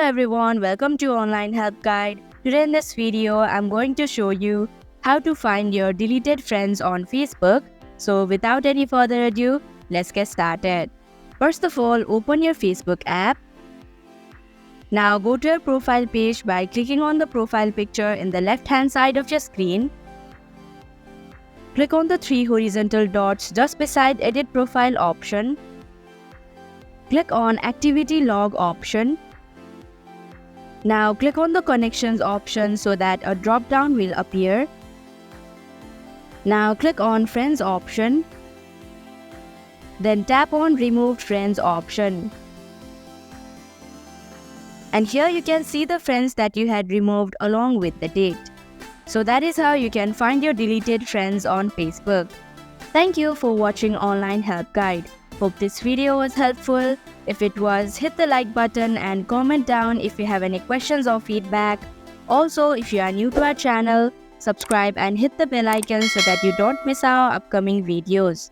everyone, welcome to Online Help Guide. Today in this video, I'm going to show you how to find your deleted friends on Facebook. So without any further ado, let's get started. First of all, open your Facebook app. Now go to your profile page by clicking on the profile picture in the left hand side of your screen. Click on the three horizontal dots just beside Edit Profile option. Click on Activity Log option. Now click on the Connections option so that a drop-down will appear. Now click on Friends option. Then tap on Removed Friends option. And here you can see the friends that you had removed along with the date. So that is how you can find your deleted friends on Facebook. Thank you for watching Online Help Guide. Hope this video was helpful. If it was, hit the like button and comment down if you have any questions or feedback. Also, if you are new to our channel, subscribe and hit the bell icon so that you don't miss our upcoming videos.